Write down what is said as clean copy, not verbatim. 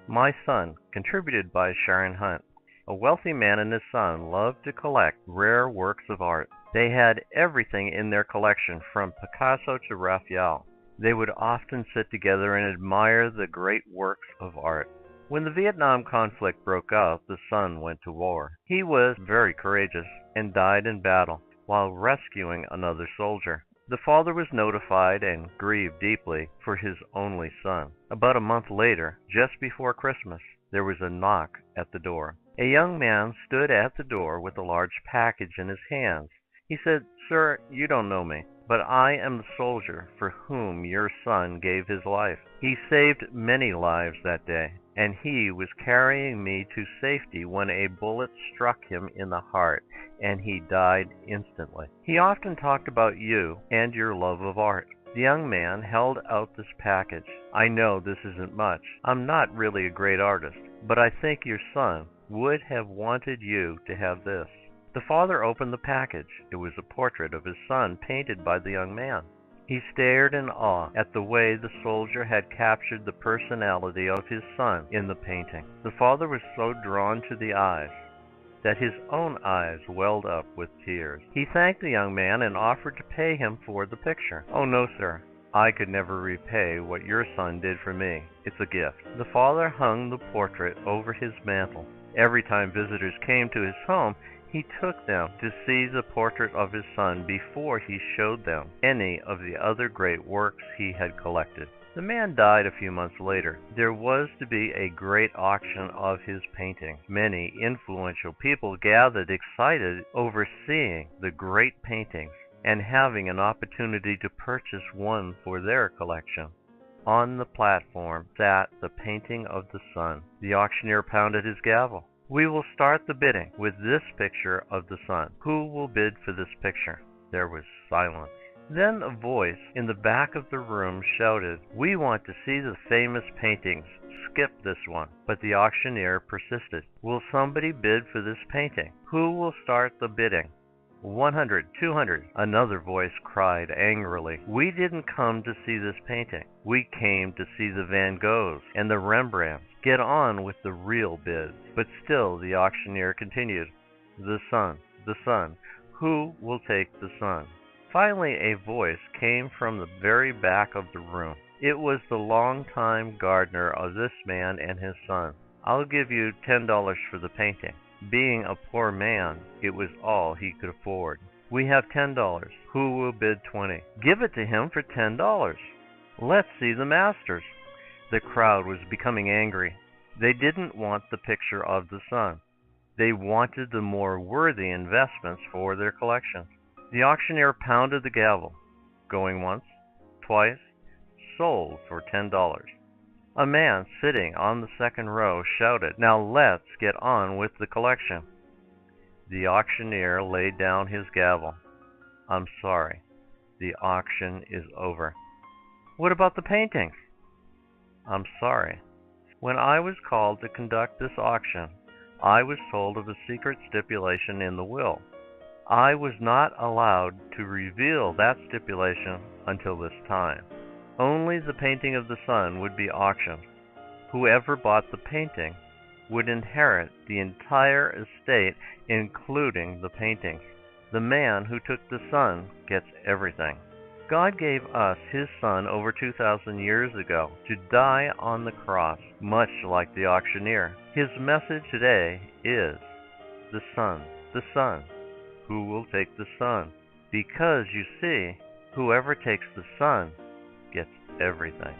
My Son, contributed by Sharon Hunt. A wealthy man and his son loved to collect rare works of art. They had everything in their collection from Picasso to Raphael. They would often sit together and admire the great works of art. When the Vietnam conflict broke out, the son went to war. He was very courageous and died in battle while rescuing another soldier. The father was notified and grieved deeply for his only son. About a month later, just before Christmas, there was a knock at the door. A young man stood at the door with a large package in his hands. He said, "Sir, you don't know me, but I am the soldier for whom your son gave his life. He saved many lives that day, and he was carrying me to safety when a bullet struck him in the heart, and he died instantly." He often talked about you and your love of art. The young man held out this package. "I know this isn't much. I'm not really a great artist, but I think your son would have wanted you to have this." The father opened the package. It was a portrait of his son painted by the young man. He stared in awe at the way the soldier had captured the personality of his son in the painting. The father was so drawn to the eyes that his own eyes welled up with tears. He thanked the young man and offered to pay him for the picture. "Oh, no, sir. I could never repay what your son did for me. It's a gift." The father hung the portrait over his mantel. Every time visitors came to his home, he took them to see the portrait of his son before he showed them any of the other great works he had collected. The man died a few months later. There was to be a great auction of his paintings. Many influential people gathered excited over seeing the great paintings and having an opportunity to purchase one for their collection. On the platform sat the painting of the sun. The auctioneer pounded his gavel. "We will start the bidding with this picture of the sun. Who will bid for this picture?" There was silence. Then a voice in the back of the room shouted, "We want to see the famous paintings. Skip this one." But the auctioneer persisted. "Will somebody bid for this painting? Who will start the bidding?" 100, 200. Another voice cried angrily, "We didn't come to see this painting. We came to see the Van Goghs and the Rembrandts. Get on with the real bids." But still the auctioneer continued, "The sun, the sun. Who will take the sun?" Finally a voice came from the very back of the room. It was the longtime gardener of this man and his son. "I'll give you $10 for the painting." Being a poor man, it was all he could afford. "We have $10. Who will bid 20? "Give it to him for $10. Let's see the masters." The crowd was becoming angry. They didn't want the picture of the sun. They wanted the more worthy investments for their collection. The auctioneer pounded the gavel. Going once, twice, sold for $10. A man sitting on the second row shouted, "Now let's get on with the collection." The auctioneer laid down his gavel. "I'm sorry. The auction is over." "What about the paintings?" "I'm sorry. When I was called to conduct this auction, I was told of a secret stipulation in the will. I was not allowed to reveal that stipulation until this time. Only the painting of the sun would be auctioned. Whoever bought the painting would inherit the entire estate, including the paintings. The man who took the sun gets everything. God gave us his son over 2,000 years ago to die on the cross, much like the auctioneer. His message today is, the sun, the sun. Who will take the sun? Because, you see, whoever takes the sun gets everything.